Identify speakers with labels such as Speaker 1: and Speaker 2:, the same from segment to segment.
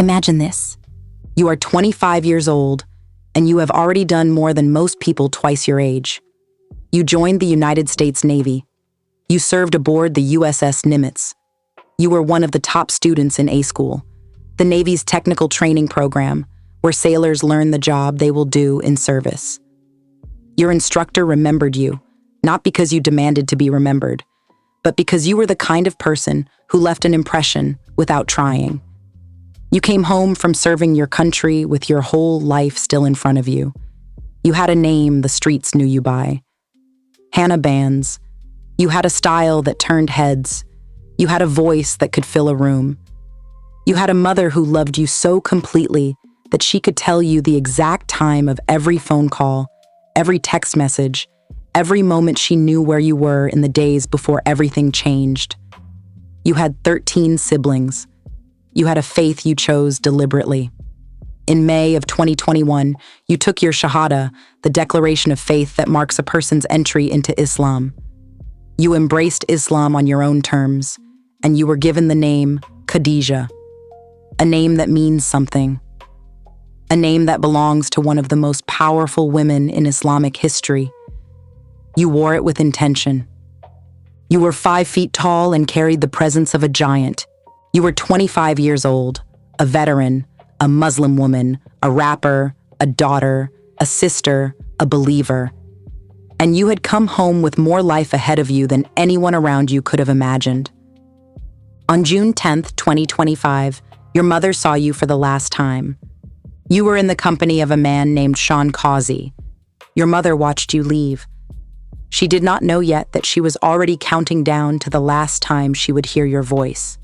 Speaker 1: Imagine this.
Speaker 2: You are 25 years old, and you have already done more than most people twice your age. You joined the United States Navy. You served aboard the USS Nimitz. You were one of the top students in A School, the Navy's technical training program, where sailors learn the job they will do in service. Your instructor remembered you, not because you demanded to be remembered, but because you were the kind of person who left an impression without trying. You came home from serving your country with your whole life still in front of you. You had a name the streets knew you by. Hannah Bandz. You had a style that turned heads. You had a voice that could fill a room. You had a mother who loved you so completely that she could tell you the exact time of every phone call, every text message, every moment she knew where you were in the days before everything changed. You had 13 siblings. You had a faith you chose deliberately. In May of 2021, you took your Shahada, the declaration of faith that marks a person's entry into Islam. You embraced Islam on your own terms, and you were given the name Khadija, a name that means something, a name that belongs to one of the most powerful women in Islamic history. You wore it with intention. You were 5 feet tall and carried the presence of a giant. You were 25 years old, a veteran, a Muslim woman, a rapper, a daughter, a sister, a believer. And you had come home with more life ahead of you than anyone around you could have imagined. On June 10th, 2025, your mother saw you for the last time. You were in the company of a man named Sean Causey. Your mother watched you leave. She did not know yet that she was already counting down to the last time she would hear your voice.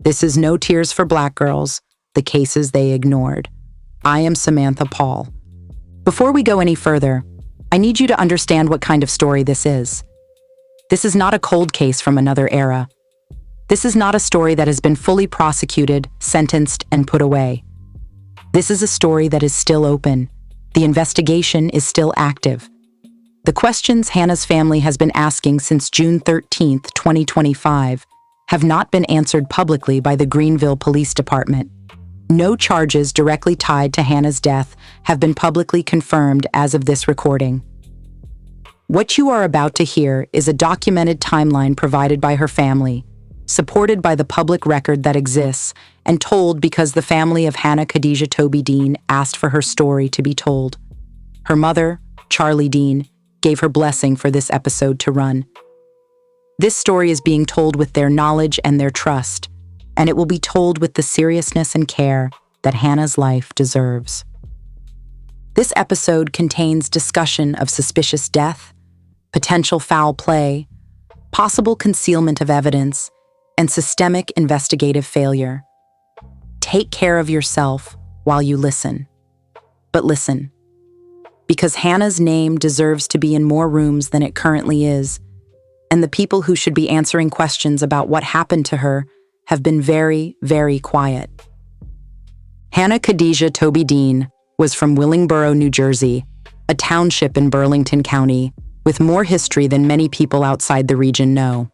Speaker 2: This is No Tears for Black Girls, the cases they ignored. I am Samantha Paul. Before we go any further, I need you to understand what kind of story this is. This is not a cold case from another era. This is not a story that has been fully prosecuted, sentenced, and put away. This is a story that is still open. The investigation is still active. The questions Hannah's family has been asking since June 13th, 2025, have not been answered publicly by the Greenville Police Department. No charges directly tied to Hannah's death have been publicly confirmed as of this recording. What you are about to hear is a documented timeline provided by her family, supported by the public record that exists, and told because the family of Hannah Khadija Toby-Dean asked for her story to be told. Her mother, Charlie Dean, gave her blessing for this episode to run. This story is being told with their knowledge and their trust, and it will be told with the seriousness and care that Hannah's life deserves. This episode contains discussion of suspicious death, potential foul play, possible concealment of evidence, and systemic investigative failure. Take care of yourself while you listen. But listen, because Hannah's name deserves to be in more rooms than it currently is, and the people who should be answering questions about what happened to her have been very, very quiet. Hannah Khadija Toby-Dean was from Willingboro, New Jersey, a township in Burlington County, with more history than many people outside the region know.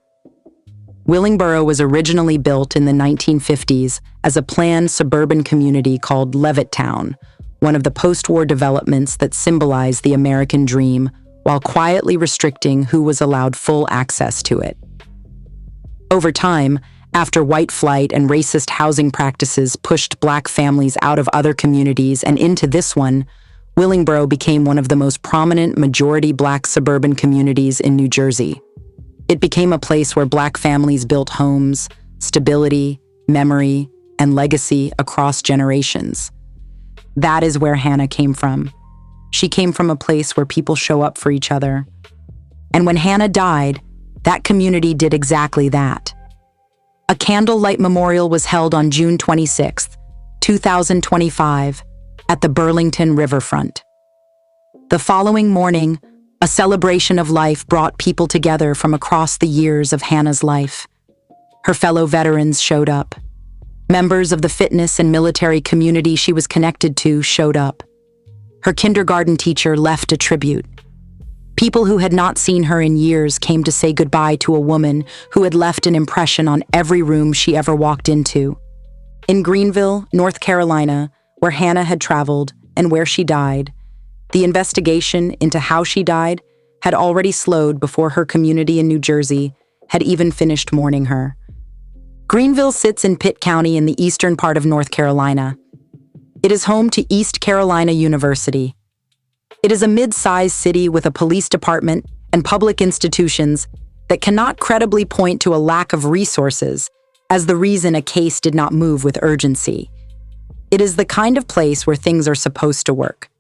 Speaker 2: Willingboro was originally built in the 1950s as a planned suburban community called Levittown, one of the post-war developments that symbolized the American dream, while quietly restricting who was allowed full access to it. Over time, after white flight and racist housing practices pushed Black families out of other communities and into this one, Willingboro became one of the most prominent majority Black suburban communities in New Jersey. It became a place where Black families built homes, stability, memory, and legacy across generations. That is where Hannah came from. She came from a place where people show up for each other. And when Hannah died, that community did exactly that. A candlelight memorial was held on June 26, 2025, at the Burlington riverfront. The following morning, a celebration of life brought people together from across the years of Hannah's life. Her fellow veterans showed up. Members of the fitness and military community she was connected to showed up. Her kindergarten teacher left a tribute. People who had not seen her in years came to say goodbye to a woman who had left an impression on every room she ever walked into. In Greenville, North Carolina, where Hannah had traveled and where she died, the investigation into how she died had already slowed before her community in New Jersey had even finished mourning her. Greenville sits in Pitt County in the eastern part of North Carolina. It is home to East Carolina University. It is a mid-sized city with a police department and public institutions that cannot credibly point to a lack of resources as the reason a case did not move with urgency. It is the kind of place where things are supposed to work.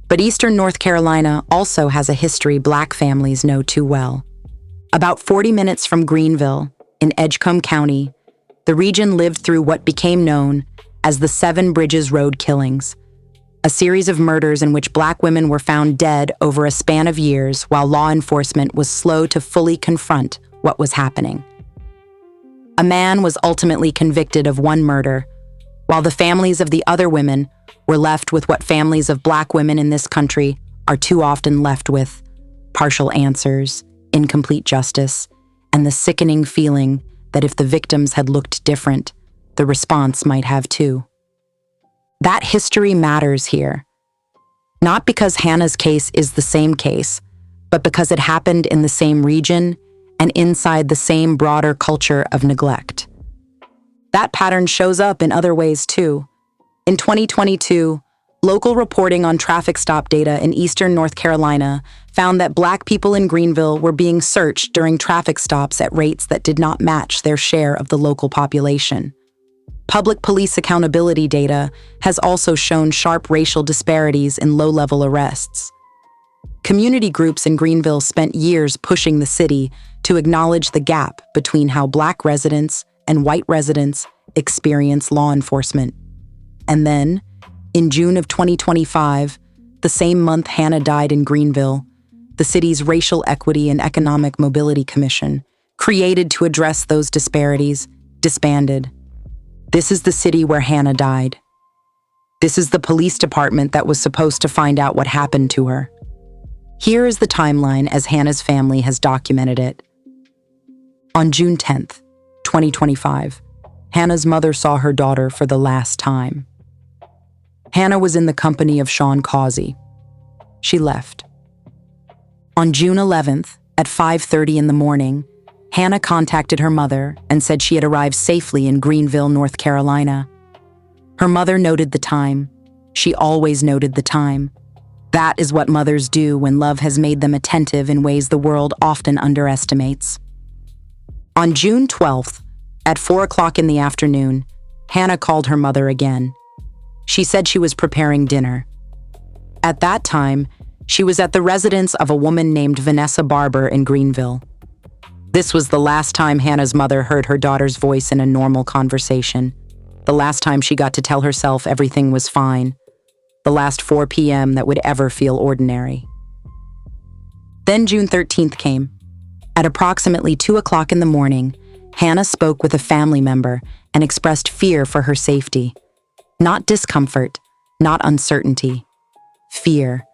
Speaker 2: But Eastern North Carolina also has a history Black families know too well. About 40 minutes from Greenville, in Edgecombe County, the region lived through what became known as the Seven Bridges Road killings, a series of murders in which Black women were found dead over a span of years while law enforcement was slow to fully confront what was happening. A man was ultimately convicted of one murder, while the families of the other women were left with what families of Black women in this country are too often left with: partial answers, incomplete justice, and the sickening feeling that if the victims had looked different, the response might have too. That history matters here, not because Hannah's case is the same case, but because it happened in the same region and inside the same broader culture of neglect. That pattern shows up in other ways too. In 2022, local reporting on traffic stop data in eastern North Carolina found that Black people in Greenville were being searched during traffic stops at rates that did not match their share of the local population. Public police accountability data has also shown sharp racial disparities in low-level arrests. Community groups in Greenville spent years pushing the city to acknowledge the gap between how Black residents and white residents experience law enforcement. And then, in June of 2025, the same month Hannah died in Greenville, the city's Racial Equity and Economic Mobility Commission, created to address those disparities, disbanded. This is the city where Hannah died. This is the police department that was supposed to find out what happened to her. Here is the timeline as Hannah's family has documented it. On June 10th, 2025, Hannah's mother saw her daughter for the last time. Hannah was in the company of Sean Causey. She left. On June 11th, at 5:30 in the morning, Hannah contacted her mother and said she had arrived safely in Greenville, North Carolina. Her mother noted the time. She always noted the time. That is what mothers do when love has made them attentive in ways the world often underestimates. On June 12th, at 4 o'clock in the afternoon, Hannah called her mother again. She said she was preparing dinner. At that time, she was at the residence of a woman named Vanessa Barber in Greenville. This was the last time Hannah's mother heard her daughter's voice in a normal conversation, the last time she got to tell herself everything was fine, the last 4 p.m. that would ever feel ordinary. Then June 13th came. At approximately 2 o'clock in the morning, Hannah spoke with a family member and expressed fear for her safety. Not discomfort, not uncertainty. Fear.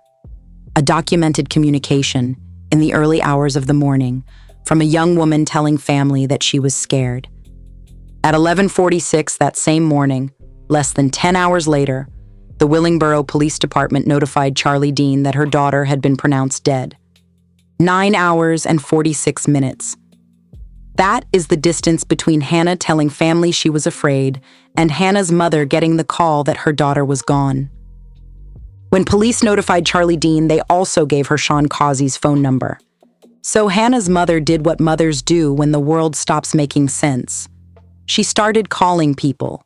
Speaker 2: A documented communication in the early hours of the morning from a young woman telling family that she was scared. At 11:46 that same morning, less than 10 hours later, the Willingboro Police Department notified Toby-Dean that her daughter had been pronounced dead. 9 hours and 46 minutes. That is the distance between Hannah telling family she was afraid and Hannah's mother getting the call that her daughter was gone. When police notified Toby-Dean, they also gave her Sean Causey's phone number. So Hannah's mother did what mothers do when the world stops making sense. She started calling people.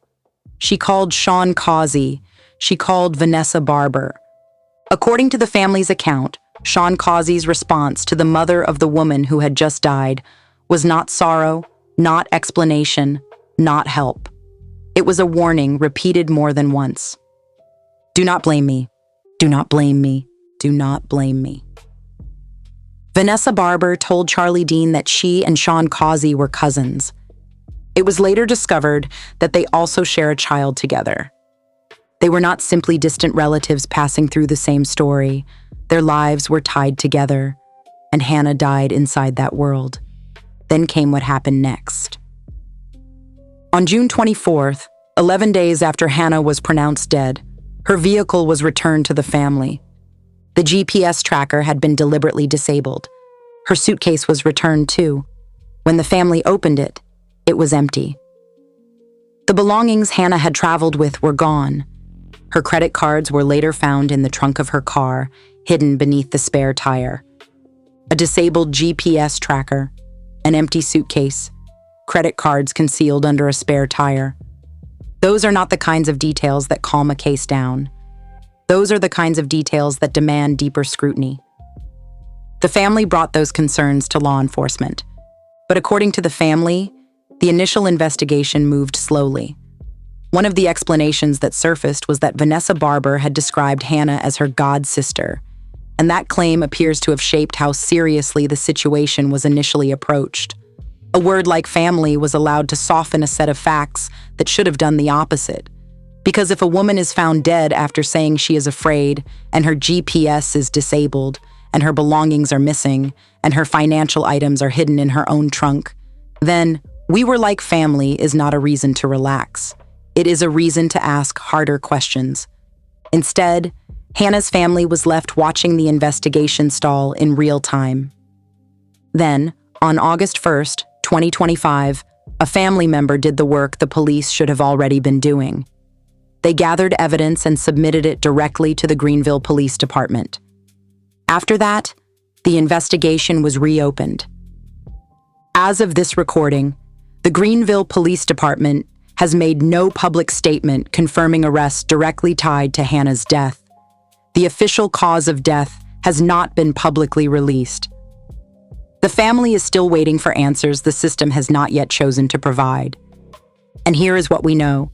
Speaker 2: She called Sean Causey. She called Vanessa Barber. According to the family's account, Sean Causey's response to the mother of the woman who had just died was not sorrow, not explanation, not help. It was a warning repeated more than once. Do not blame me. Do not blame me. Do not blame me. Vanessa Barber told Toby-Dean that she and Sean Causey were cousins. It was later discovered that they also share a child together. They were not simply distant relatives passing through the same story. Their lives were tied together, and Hannah died inside that world. Then came what happened next. On June 24th, 11 days after Hannah was pronounced dead, her vehicle was returned to the family. The GPS tracker had been deliberately disabled. Her suitcase was returned too. When the family opened it, it was empty. The belongings Hannah had traveled with were gone. Her credit cards were later found in the trunk of her car, hidden beneath the spare tire. A disabled GPS tracker, an empty suitcase, credit cards concealed under a spare tire. Those are not the kinds of details that calm a case down. Those are the kinds of details that demand deeper scrutiny. The family brought those concerns to law enforcement. But according to the family, the initial investigation moved slowly. One of the explanations that surfaced was that Vanessa Barber had described Hannah as her god sister, and that claim appears to have shaped how seriously the situation was initially approached. A word like family was allowed to soften a set of facts that should have done the opposite. Because if a woman is found dead after saying she is afraid, and her GPS is disabled, and her belongings are missing, and her financial items are hidden in her own trunk, then "we were like family" is not a reason to relax. It is a reason to ask harder questions. Instead, Hannah's family was left watching the investigation stall in real time. Then, on August 1st, 2025, a family member did the work the police should have already been doing. They gathered evidence and submitted it directly to the Greenville Police Department. After that, the investigation was reopened. As of this recording, the Greenville Police Department has made no public statement confirming arrests directly tied to Hannah's death. The official cause of death has not been publicly released. The family is still waiting for answers the system has not yet chosen to provide. And here is what we know.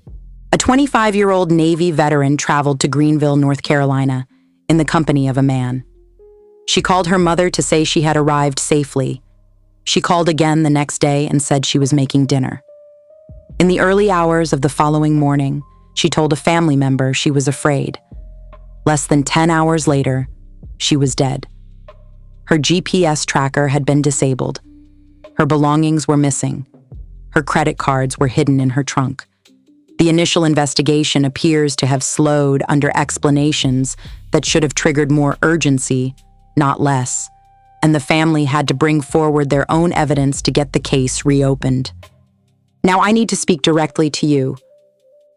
Speaker 2: A 25-year-old Navy veteran traveled to Greenville, North Carolina, in the company of a man. She called her mother to say she had arrived safely. She called again the next day and said she was making dinner. In the early hours of the following morning, she told a family member she was afraid. Less than 10 hours later, she was dead. Her GPS tracker had been disabled. Her belongings were missing. Her credit cards were hidden in her trunk. The initial investigation appears to have slowed under explanations that should have triggered more urgency, not less, and the family had to bring forward their own evidence to get the case reopened. Now I need to speak directly to you.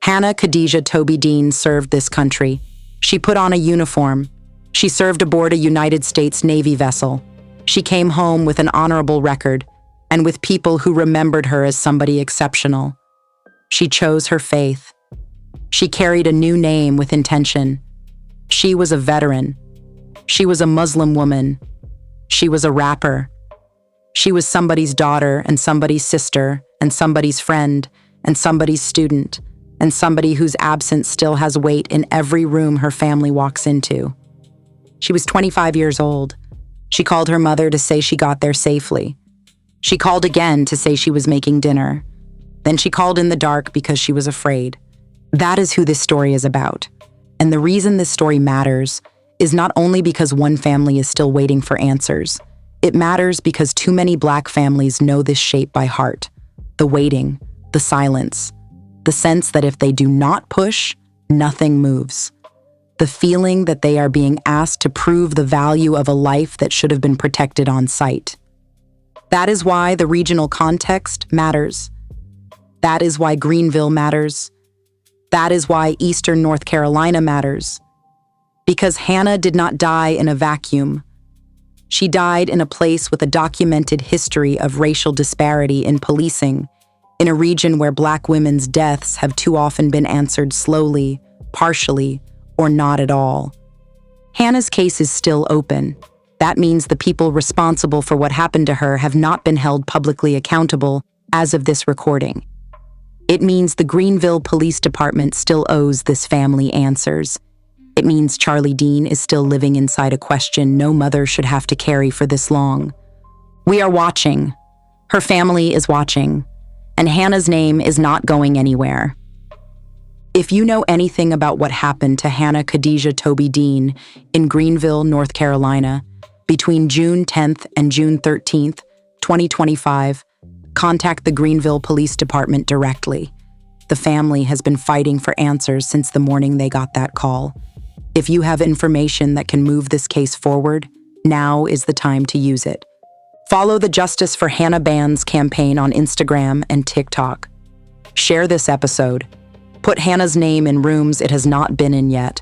Speaker 2: Hannah Khadija Toby-Dean served this country. She put on a uniform. She served aboard a United States Navy vessel. She came home with an honorable record and with people who remembered her as somebody exceptional. She chose her faith. She carried a new name with intention. She was a veteran. She was a Muslim woman. She was a rapper. She was somebody's daughter and somebody's sister and somebody's friend and somebody's student and somebody whose absence still has weight in every room her family walks into. She was 25 years old. She called her mother to say she got there safely. She called again to say she was making dinner. Then she called in the dark because she was afraid. That is who this story is about. And the reason this story matters is not only because one family is still waiting for answers. It matters because too many Black families know this shape by heart. The waiting, the silence, the sense that if they do not push, nothing moves. The feeling that they are being asked to prove the value of a life that should have been protected on sight. That is why the regional context matters. That is why Greenville matters. That is why Eastern North Carolina matters. Because Hannah did not die in a vacuum. She died in a place with a documented history of racial disparity in policing, in a region where Black women's deaths have too often been answered slowly, partially, or not at all. Hannah's case is still open. That means the people responsible for what happened to her have not been held publicly accountable as of this recording. It means the Greenville Police Department still owes this family answers. It means Charlie Dean is still living inside a question no mother should have to carry for this long. We are watching. Her family is watching. And Hannah's name is not going anywhere. If you know anything about what happened to Hannah Khadija Toby-Dean in Greenville, North Carolina, between June 10th and June 13th, 2025, contact the Greenville Police Department directly. the family has been fighting for answers since the morning they got that call. If you have information that can move this case forward, now is the time to use it. Follow the Justice for Hannah Bandz campaign on Instagram and TikTok. Share this episode. Put Hannah's name in rooms it has not been in yet.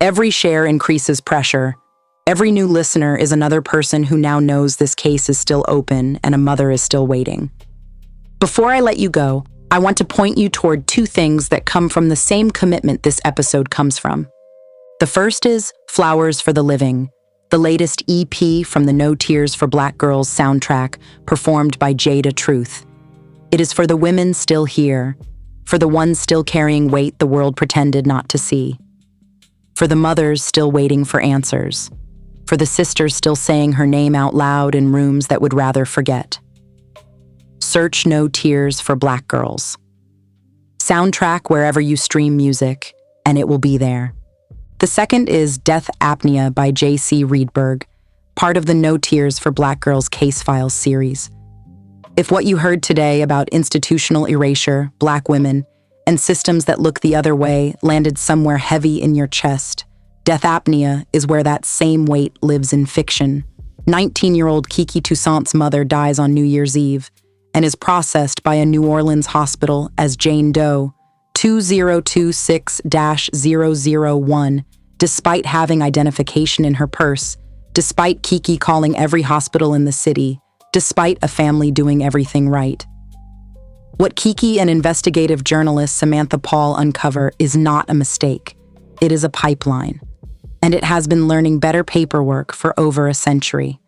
Speaker 2: Every share increases pressure. Every new listener is another person who now knows this case is still open and a mother is still waiting. Before I let you go, I want to point you toward two things that come from the same commitment this episode comes from. The first is Flowers for the Living, the latest EP from the No Tears for Black Girls soundtrack performed by Jada Truth. It is for the women still here, for the ones still carrying weight the world pretended not to see, for the mothers still waiting for answers, for the sisters still saying her name out loud in rooms that would rather forget. Search No Tears for Black Girls. Soundtrack wherever you stream music, and it will be there. The second is Death Apnea by J.C. Reedburg, part of the No Tears for Black Girls Case Files series. If what you heard today about institutional erasure, Black women, and systems that look the other way landed somewhere heavy in your chest, Death Apnea is where that same weight lives in fiction. 19-year-old Kiki Toussaint's mother dies on New Year's Eve and is processed by a New Orleans hospital as Jane Doe 2026-001, despite having identification in her purse, despite Kiki calling every hospital in the city, despite a family doing everything right. What Kiki and investigative journalist Samantha Paul uncover is not a mistake. It is a pipeline, and it has been learning better paperwork for over a century.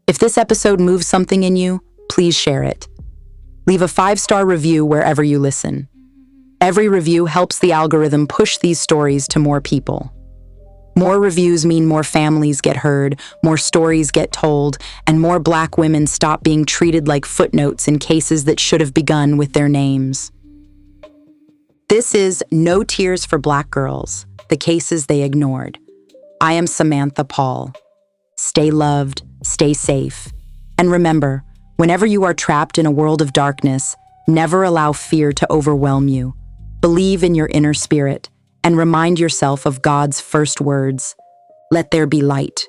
Speaker 2: If this episode moves something in you, please share it. Leave a 5-star review wherever you listen. Every review helps the algorithm push these stories to more people. More reviews mean more families get heard, more stories get told, and more Black women stop being treated like footnotes in cases that should have begun with their names. This is No Tears for Black Girls, the cases they ignored. I am Samantha Paul. Stay loved, stay safe, and remember, whenever you are trapped in a world of darkness, never allow fear to overwhelm you. Believe in your inner spirit and remind yourself of God's first words, "Let there be light."